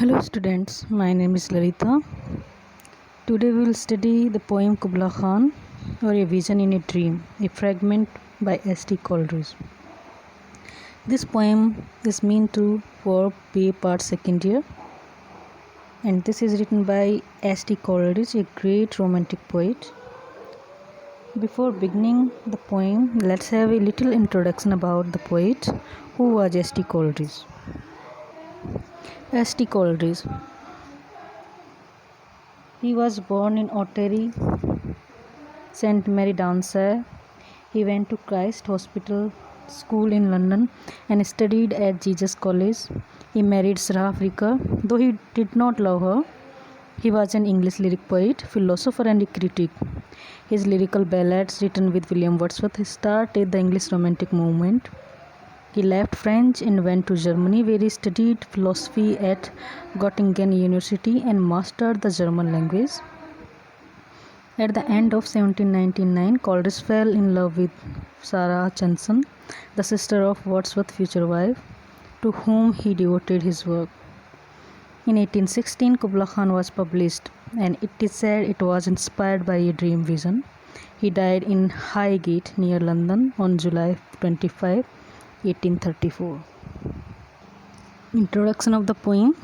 Hello students, my name is Larita. Today we will study the poem Kubla Khan or A Vision in a Dream, a fragment by S.T. Coleridge. This poem is meant to for BA Part Second Year, and this is written by S.T. Coleridge, a great romantic poet. Before beginning the poem, let's have a little introduction about the poet. Who was S.T. Coleridge? S.T. Coleridge. He was born in Ottery, St. Mary Downshire. He went to Christ Hospital School in London and studied at Jesus College. He married Sarah Africa. Though he did not love her, he was an English lyric poet, philosopher and a critic. His lyrical ballads, written with William Wordsworth, started the English Romantic movement. He left France and went to Germany, where he studied philosophy at Göttingen University and mastered the German language. At the end of 1799, Coleridge fell in love with Sarah Johnson, the sister of Wordsworth's future wife, to whom he devoted his work. In 1816, Kubla Khan was published, and it is said it was inspired by a dream vision. He died in Highgate, near London, on July 25, 1834. Introduction of the poem.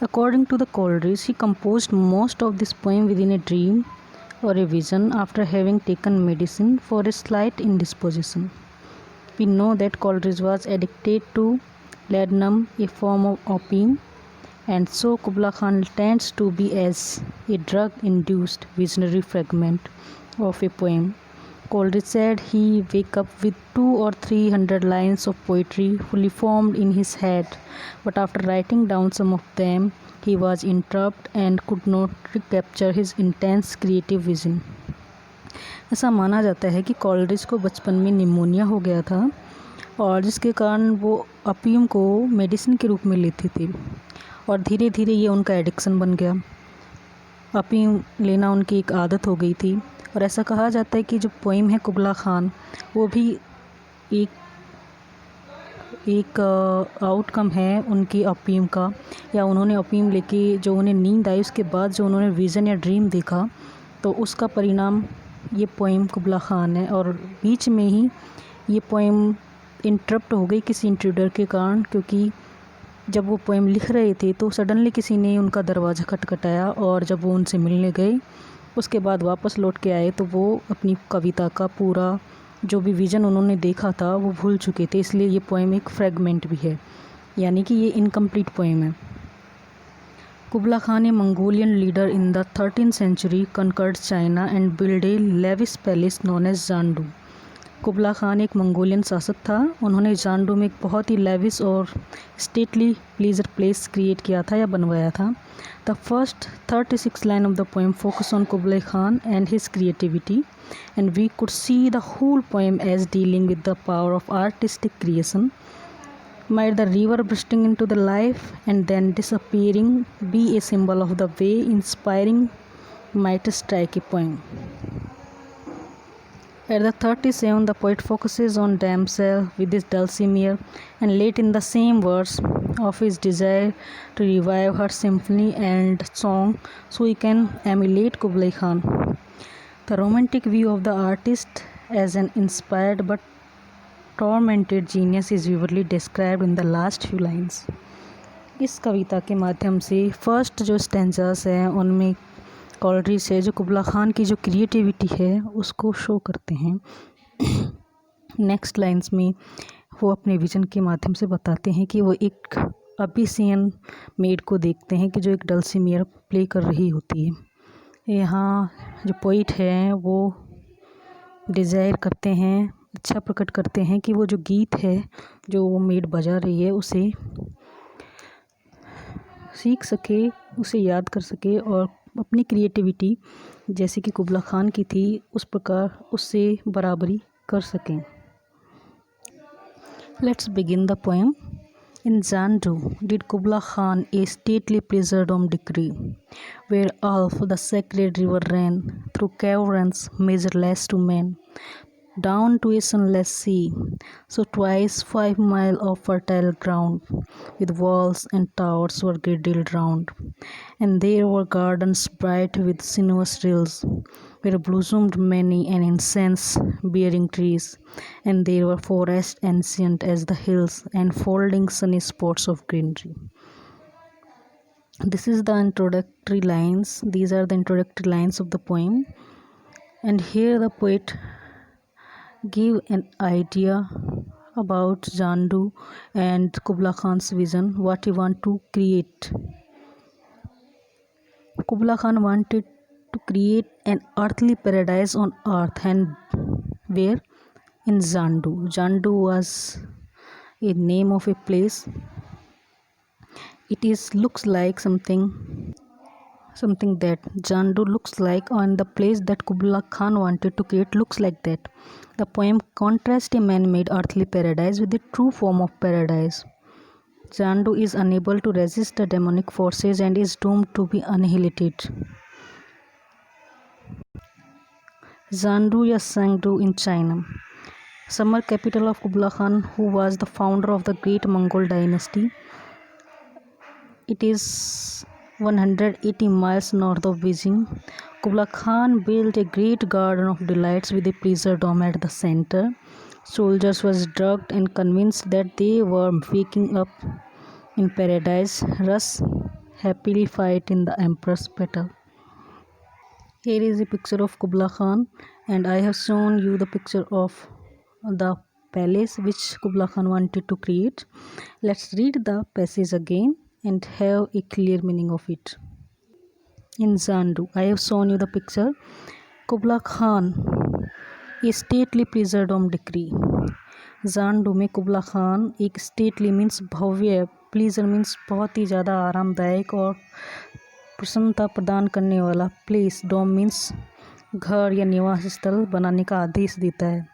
According to the Coleridge, he composed most of this poem within a dream or a vision after having taken medicine for a slight indisposition. We know that Coleridge was addicted to laudanum, a form of opium, and so Kubla Khan tends to be as a drug-induced visionary fragment of a poem. Coleridge said he wake up with 200 or 300 lines of poetry fully formed in his head, but after writing down some of them, he was interrupted and could not recapture his intense creative vision. ऐसा माना जाता है कि Coleridge को बचपन में pneumonia हो गया था और जिसके कारण वो अफीम को मेडिसिन के रूप में लेते थे और धीरे धीरे ये उनका एडिक्शन बन गया। अफीम लेना उनकी एक आदत हो गई थी और ऐसा कहा जाता है कि जो पोइम है कुबला खान वो भी एक आउटकम है उनकी अफीम का, या उन्होंने अफीम लेके जो उन्हें नींद आई उसके बाद जो उन्होंने विज़न या ड्रीम देखा तो उसका परिणाम ये पोइम कुबला खान है। और बीच में ही ये पोइम इंटरप्ट हो गई किसी इंट्रूडर के कारण, क्योंकि जब वो पोइम लिख रहे थे तो सडनली किसी ने उनका दरवाज़ा खटखटाया और जब वो उनसे मिलने गए उसके बाद वापस लौट के आए तो वो अपनी कविता का पूरा जो भी विज़न उन्होंने देखा था वो भूल चुके थे। इसलिए ये पोएम एक फ्रेगमेंट भी है, यानी कि ये इनकम्प्लीट पोएम है। Kubla Khan a Mongolian leader in the 13th century conquered China and built a lavish palace known as जांडू। कुबला Khan एक मंगोलियन शासक था। उन्होंने जांडू में एक बहुत ही लेविश और स्टेटली प्लीजर प्लेस क्रिएट किया था या बनवाया था। The first 36 line of the poem focus on Kublai Khan and his creativity, and we could see the whole poem as dealing with the power of artistic creation. Might the river bursting into the life and then disappearing be a symbol of the way inspiring might strike a poem. At the 37, the poet focuses on damsel with his dulcimer, and late in the same verse of his desire to revive her symphony and song so he can emulate Kublai Khan. The romantic view of the artist as an inspired but tormented genius is vividly described in the last few lines. इस कविता के माध्यम से first जो stanzas हैं उनमें Coleridge से जो कुबला खान की जो क्रिएटिविटी है उसको शो करते हैं। नेक्स्ट लाइंस में वो अपने विजन के माध्यम से बताते हैं कि वो एक अबिसियन मेड को देखते हैं कि जो एक डल्सिमियर प्ले कर रही होती है। यहाँ जो पोइट हैं वो डिज़ायर करते हैं, इच्छा प्रकट करते हैं कि वो जो गीत है जो वो मेड बजा रही है उसे सीख सके, उसे याद कर सके और अपनी क्रिएटिविटी जैसे कि कुबला खान की थी उस प्रकार उससे बराबरी कर सकें। Let's begin the poem. In Zandu did Kubla Khan a stately pleasure-dome decree, where Alf, the sacred river, ran through caverns measureless to men, down to a sunless sea. So twice 5 miles of fertile ground, with walls and towers were girdled round, and there were gardens bright with sinuous rills, where blossomed many an incense-bearing trees, and there were forests ancient as the hills, and folding sunny spots of greenery. This is the introductory lines. These are the introductory lines of the poem, and here the poet give an idea about Jandu and Kubla Khan's vision, what he want to create. Kubla Khan wanted to create an earthly paradise on earth, and where? In Jandu. Jandu was a name of a place. It is looks like something that Jandu looks like, and the place that Kubla Khan wanted to create looks like that. The poem contrasts a man-made earthly paradise with the true form of paradise. Jandu is unable to resist the demonic forces and is doomed to be annihilated. Jandu ya Sangdu in China, summer capital of Kubla Khan, who was the founder of the great Mongol dynasty. It is 180 miles north of Beijing. Kubla Khan built a great garden of delights with a pleasure dome at the center. Soldiers were drugged and convinced that they were waking up in paradise, thus happily fight in the emperor's battle. Here is a picture of Kubla Khan, and I have shown you the picture of the palace which Kubla Khan wanted to create. Let's read the passage again and have a clear meaning of it. In Zandu, I have shown you the picture. Kubla Khan, a stately pleasure-dome decree. जानडू में कुबला खान एक stately means भव्य, pleaser means बहुत ही ज़्यादा आरामदायक और प्रसन्नता प्रदान करने वाला, प्लेस डोम मीन्स घर या निवास स्थल बनाने का आदेश देता है।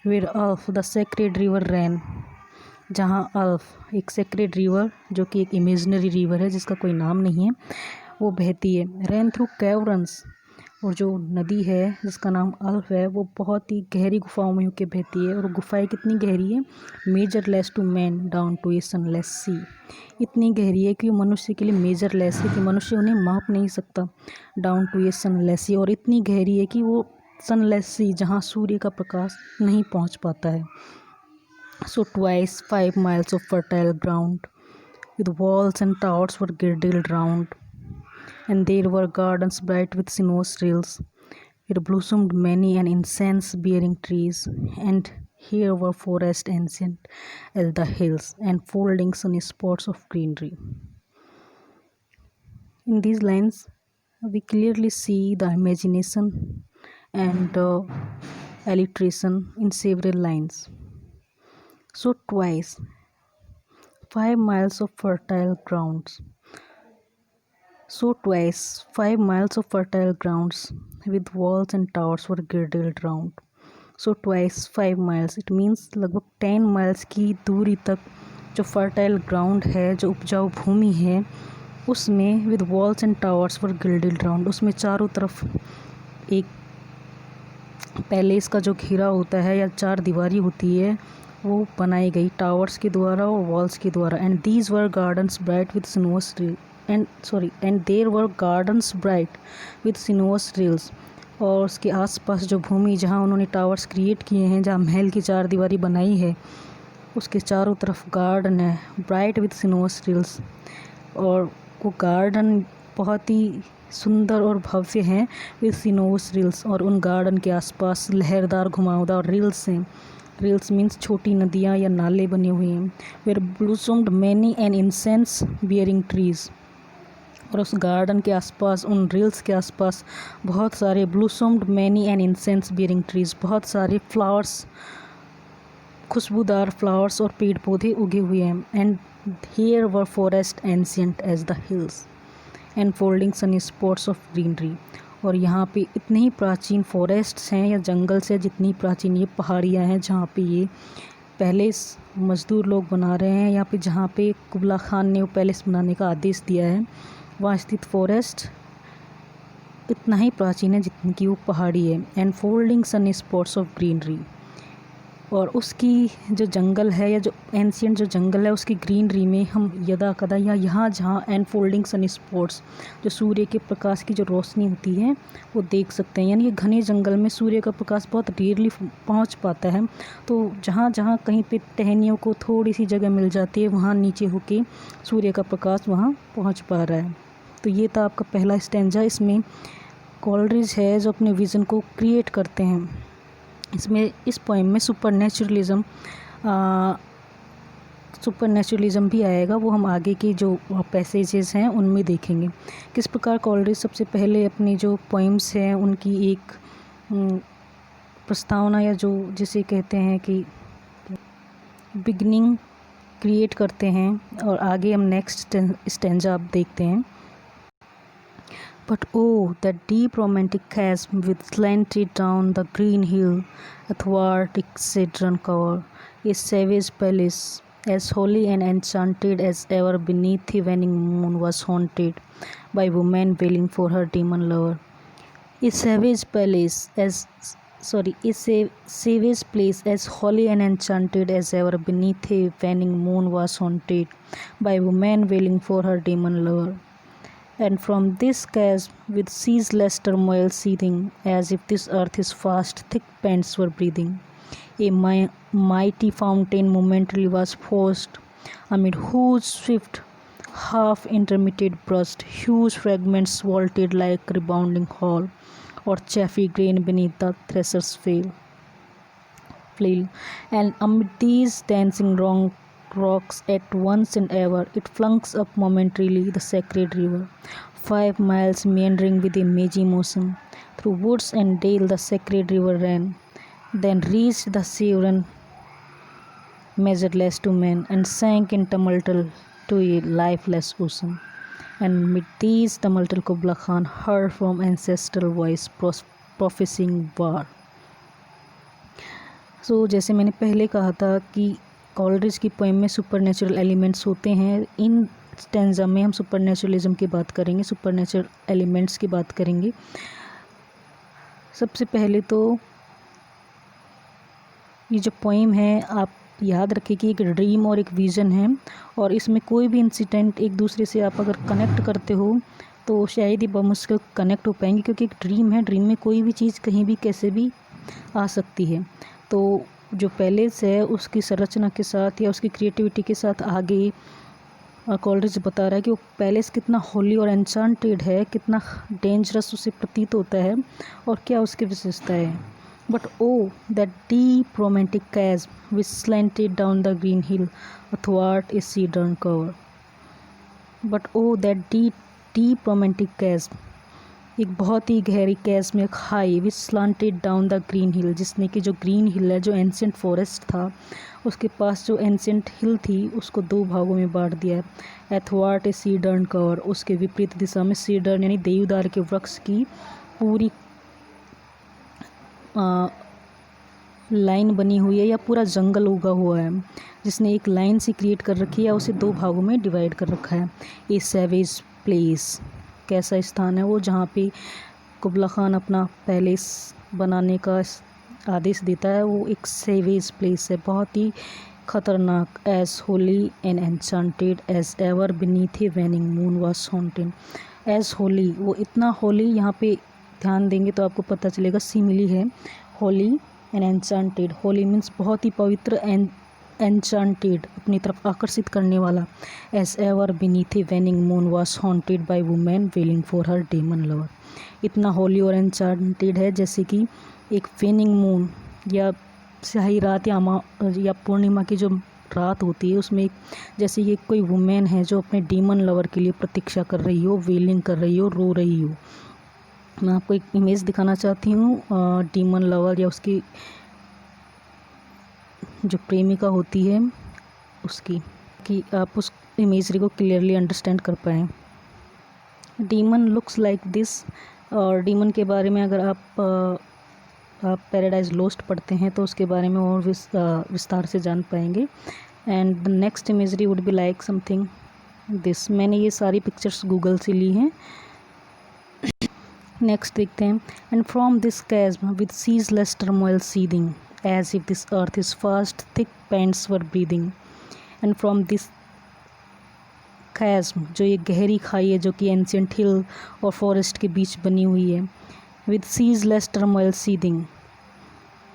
वेयर अल्फ द सेक्रेड रिवर रैन, जहाँ अल्फ एक सेक्रेड रिवर जो कि एक इमेजनरी रिवर है जिसका कोई नाम नहीं है वो बहती है। रैन थ्रू कैवरन्स, और जो नदी है जिसका नाम अल्फ है वो बहुत ही गहरी गुफाओं में होकर बहती है। और गुफाएं कितनी गहरी है? Measureless to man down to a sunless sea, इतनी गहरी है कि मनुष्य के लिए मेजर लेस है कि मनुष्य उन्हें माप नहीं सकता। डाउन टू ए सनलेस सी, और इतनी गहरी है कि वो सनलेस सी जहाँ सूर्य का प्रकाश नहीं पहुँच पाता है। So twice 5 miles of fertile ground with walls and towers were girdled round, and there were gardens bright with sinuous rills, where blossomed many an incense-bearing trees, and here were forests ancient as the hills, and folding sunny spots of greenery. In these lines, we clearly see the imagination and alliteration in several lines. So twice 5 miles of fertile grounds. So twice 5 miles of fertile grounds with walls and towers were girdled round. So twice 5 miles, it means लगभग 10 miles की दूरी तक जो fertile ground है, जो उपजाऊ भूमि है, उसमें with walls and towers were gilded round, उसमें चारों तरफ एक पैलेस का जो घेरा होता है या चार दीवारी होती है वो बनाई गई टावर्स के द्वारा और वॉल्स के द्वारा। And these were gardens bright with sinuous and there were gardens bright with sinuous rills, और उसके आसपास जो भूमि जहाँ उन्होंने टावर्स क्रिएट किए हैं, जहाँ महल की चार दीवारी बनाई है, उसके चारों तरफ गार्डन है ब्राइट विद सिनुअस रील्स, और वो गार्डन बहुत ही सुंदर और भव्य हैं विद सिनुअस रील्स, और उन गार्डन के आसपास लहरदार घुमावदार रील्स हैं। रील्स मीन्स छोटी नदियाँ या नाले बने हुए हैं। Where blossomed many and incense bearing trees, और उस गार्डन के आसपास, उन रील्स के आसपास बहुत सारे blossomed many and incense bearing trees, बहुत सारे फ्लावर्स, खुशबूदार फ्लावर्स और पेड़ पौधे उगे हुए हैं। And here were forests ancient as the hills and folding sunny spots of greenery, और यहाँ पे इतने ही प्राचीन फॉरेस्ट्स हैं या जंगल से जितनी प्राचीन ये पहाड़ियाँ हैं जहाँ पे ये पैलेस मज़दूर लोग बना रहे हैं, यहाँ पे जहाँ पे कुबला खान ने वो पैलेस बनाने का आदेश दिया है, वहाँ स्थित फॉरेस्ट इतना ही प्राचीन है जितनी की वो पहाड़ी है। And folding sunny spots of greenery, और उसकी जो जंगल है या जो एंशियंट जो जंगल है उसकी ग्रीनरी में हम यदा कदा या यहाँ जहाँ एनफोल्डिंग सन स्पॉट्स जो सूर्य के प्रकाश की जो रोशनी होती है वो देख सकते हैं। यानी कि घने जंगल में सूर्य का प्रकाश बहुत रेयरली पहुँच पाता है, तो जहाँ जहाँ कहीं पे टहनियों को थोड़ी सी जगह मिल जाती है वहाँ नीचे होके सूर्य का प्रकाश वहाँ पहुँच पा रहा है। तो ये था आपका पहला स्टैंजा। इसमें कोलरिज है जो अपने विज़न को क्रिएट करते हैं। इसमें इस पोएम में सुपरनेचुरलिज्म भी आएगा, वो हम आगे की जो पैसेजेस हैं उनमें देखेंगे। किस प्रकार कोलरिज सबसे पहले अपनी जो पोएम्स हैं उनकी एक प्रस्तावना या जो जिसे कहते हैं कि बिगनिंग क्रिएट करते हैं, और आगे हम नेक्स्ट स्टैंजा आप देखते हैं। But oh, that deep romantic chasm which slanted down the green hill athwart its cedron cover, a savage palace, as holy and enchanted as ever beneath the waning moon was haunted by woman wailing for her demon lover. A savage place as holy and enchanted as ever beneath a waning moon was haunted by woman wailing for her demon lover. And from this chasm, with ceaseless turmoil seething, as if this earth's fast, thick pants were breathing, a mighty fountain momentarily was forced, amid whose swift, half-intermitted burst, huge fragments vaulted like rebounding hail, or chaffy grain beneath the thresher's flail. And amid these dancing rocks at once and ever, it flunks up momentarily the sacred river. 5 miles meandering with a mazy motion, through woods and dale the sacred river ran, then reached the Severn, measureless to men, and sank in tumult to a lifeless ocean. And mid these tumultuous Kubla Khan heard from ancestral voice prophesying war. So जैसे मैंने पहले कहा था कि Coleridge की poem में supernatural elements होते हैं, इन स्टैंजा में हम सुपरनेचुरलिज्म की बात करेंगे, सुपरनेचुरल एलिमेंट्स की बात करेंगे। सबसे पहले तो ये जो पोएम है आप याद रखिए कि एक ड्रीम और एक विज़न है, और इसमें कोई भी इंसिडेंट एक दूसरे से आप अगर कनेक्ट करते हो तो शायद ही बमुश्किल कनेक्ट हो पाएंगे, क्योंकि एक ड्रीम है, ड्रीम में कोई भी चीज़ कहीं भी कैसे भी आ सकती है। तो जो पैलेस है उसकी संरचना के साथ या उसकी क्रिएटिविटी के साथ आगे कोलरिज बता रहा है कि वो पैलेस कितना होली और एन्चांटेड है, कितना डेंजरस उसे प्रतीत होता है और क्या उसकी विशेषताएं हैं। But oh that deep romantic chasm which slanted down the green hill athwart a cedron cover. But oh that deep romantic chasm, एक बहुत ही गहरी कैस में एक high which slanted down the green hill, जिसने कि जो ग्रीन हिल है जो एंशिएंट फॉरेस्ट था उसके पास जो एंशिएंट हिल थी उसको 2 भागों में बांट दिया है। एथवार्ट ए सीडर्न कवर, उसके विपरीत दिशा में सीडर्न यानी देवदार के वृक्ष की पूरी लाइन बनी हुई है या पूरा जंगल उगा हुआ है, जिसने एक लाइन सी क्रिएट कर रखी है, उसे 2 भागों में डिवाइड कर रखा है। ए सैवेज प्लेस, कैसा स्थान है वो जहाँ पे कुबला खान अपना पैलेस बनाने का आदेश देता है, वो एक सेवेज प्लेस है, बहुत ही खतरनाक। As holy and enchanted as ever beneath a waning moon was haunted. As holy, वो इतना होली, यहाँ पे ध्यान देंगे तो आपको पता चलेगा सिमिली है Holi and enchanted. Holi means बहुत ही पवित्र, एंड एन्चांटेड अपनी तरफ आकर्षित करने वाला। As ever beneath a waning moon was haunted by women wailing for her demon lover. इतना होली और एन्चांटेड है जैसे कि एक वेनिंग मून या स्याही रात या पूर्णिमा की जो रात होती है उसमें जैसे ये कोई वुमेन है जो अपने डीमन लवर के लिए प्रतीक्षा कर रही हो, वेलिंग कर रही हो, रो रही हो। मैं आपको एक इमेज दिखाना चाहती हूँ डीमन लवर या उसकी जो प्रेमिका होती है उसकी, कि आप उस इमेजरी को क्लियरली अंडरस्टैंड कर पाएँ। डीमन लुक्स लाइक दिस, और डीमन के बारे में अगर आप पैराडाइज लोस्ट पढ़ते हैं तो उसके बारे में और विस्तार से जान पाएंगे। And the next imagery would be like something this. मैंने ये सारी पिक्चर्स गूगल से ली हैं। नेक्स्ट देखते हैं। And from this chasm with ceaseless turmoil seething, as if this earth is fast, thick pants were breathing. And from this chasm, जो ये गहरी खाई है जो कि एंशियंट हिल और फॉरेस्ट के बीच बनी हुई है, विद सीजलेस टर्मोइल सीदिंग,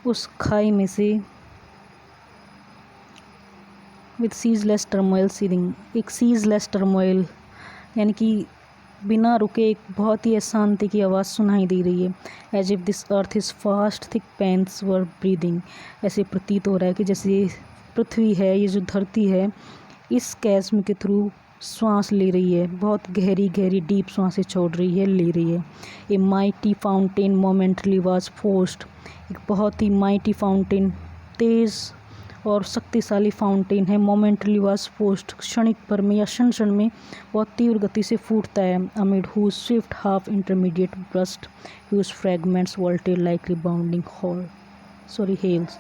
उस खाई में से विद सीजलेस टर्मोइल सीदिंग, एक सीजलेस टर्मोइल यानी कि बिना रुके एक बहुत ही अशांति की आवाज़ सुनाई दे रही है। As if this earth is fast thick pants were breathing, ऐसे प्रतीत हो रहा है कि जैसे पृथ्वी है, ये जो धरती है, इस कैस्म के थ्रू सांस ले रही है, बहुत गहरी गहरी डीप सांसें छोड़ रही है, ले रही है। A mighty fountain momentarily was forced, एक बहुत ही माइटी फाउंटेन, तेज़ और शक्तिशाली फाउंटेन है, मोमेंटली वाज फोर्स्ड, क्षणिक भर में या क्षण क्षण में बहुत तीव्र गति से फूटता है। Amid whose swift half intermediate burst huge fragments vaulted like rebounding hails,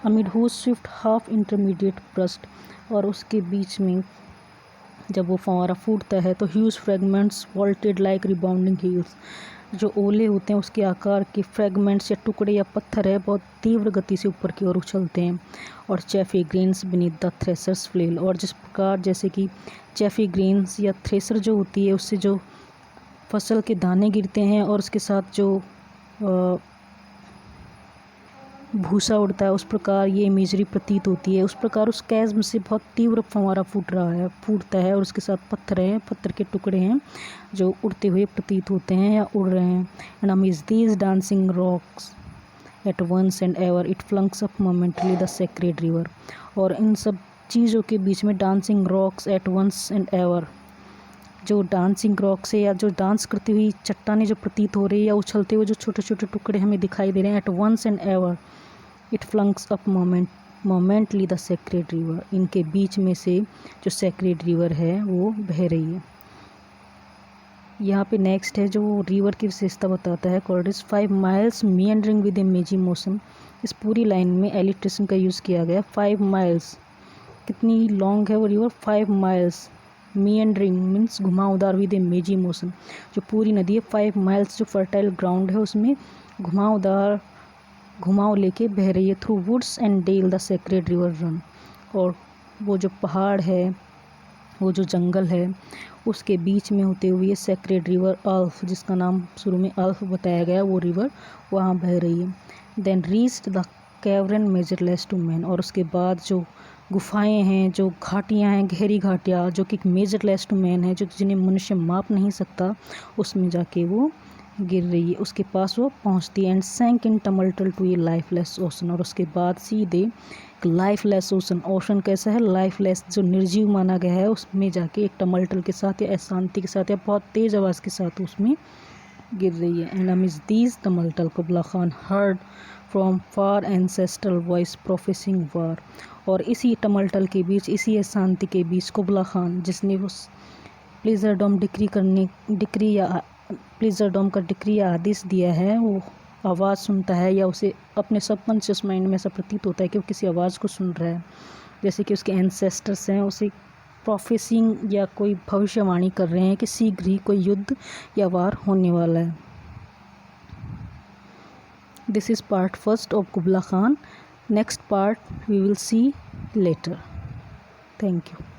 amid whose swift half intermediate burst, और उसके बीच में जब वो फंवारा फूटता है तो huge fragments vaulted like rebounding heels, जो ओले होते हैं उसके आकार के फ्रैगमेंट्स या टुकड़े या पत्थर है, बहुत तीव्र गति से ऊपर की ओर उछलते हैं। और चैफी grains beneath the threshers flail, और जिस प्रकार जैसे कि चैफी ग्रेन्स या थ्रेसर जो होती है उससे जो फसल के दाने गिरते हैं और उसके साथ जो भूसा उड़ता है, उस प्रकार ये इमेजरी प्रतीत होती है। उस प्रकार उस कैस्म से बहुत तीव्र फंवारा फूटता है और उसके साथ पत्थर हैं, पत्थर के टुकड़े हैं जो उड़ते हुए प्रतीत होते हैं या उड़ रहे हैं। And amid these dancing rocks at once and ever it flung up momently the sacred river, और इन सब चीज़ों के बीच में dancing rocks at once and ever, जो डांसिंग रॉक्स है या जो डांस करती हुई चट्टानें जो प्रतीत हो रही है या उछलते हुए जो छोटे छोटे टुकड़े हमें दिखाई दे रहे हैं, at once and ever it flung up momently the sacred river, इनके बीच में से जो सेक्रेड रिवर है वो बह रही है। यहाँ पे नेक्स्ट है जो रिवर की विशेषता बताता है। Coleridge 5 miles meandering with a mazy motion, इस पूरी लाइन में एलिट्रेशन का यूज़ किया गया। 5 माइल्स, कितनी लॉन्ग है वो रिवर, 5 माइल्स, मीएंडरिंग मीन्स घुमावदार विद ए मेजी मोशन, जो पूरी नदी है 5 माइल्स जो फर्टाइल ग्राउंड है उसमें घुमाव लेके बह रही है। Through woods and dale the sacred river ran, और वो जो पहाड़ है, वो जो जंगल है, उसके बीच में होते हुए सेक्रेड रिवर अल्फ, जिसका नाम शुरू में अल्फ बताया गया, वो रिवर वहाँ बह रही है। Then reached the cavern measureless to man, और उसके बाद जो गुफाएं हैं, जो घाटियाँ हैं, गहरी घाटियाँ जो कि मेजरलेस टू मैन है, जो जिन्हें मनुष्य माप नहीं सकता, उसमें जाके वो गिर रही है, उसके पास वो पहुंचती है। And sank in tumult to a lifeless ocean, और उसके बाद सीधे लाइफलेस ओशन कैसा है, लाइफलेस जो निर्जीव माना गया है, उसमें जाके एक टमल्टल के साथ या अशांति के साथ या बहुत तेज़ आवाज़ के साथ उसमें गिर रही है। And amid these tumult Kubla Khan heard from far ancestral voice prophesying war, और इसी टमल्टल के बीच, इसी अशांति के बीच कुबला खान, जिसने उस प्लेजरडोम का डिक्री या आदेश दिया है, वो आवाज़ सुनता है, या उसे अपने सबकॉन्शियस माइंड में ऐसा प्रतीत होता है कि वो किसी आवाज़ को सुन रहा है, जैसे कि उसके एंसेस्टर्स हैं उसे प्रोफेसिंग या कोई भविष्यवाणी कर रहे हैं कि शीघ्र ही कोई युद्ध या वार होने वाला है। This is part first of Kubla Khan. Next part we will see later. Thank you.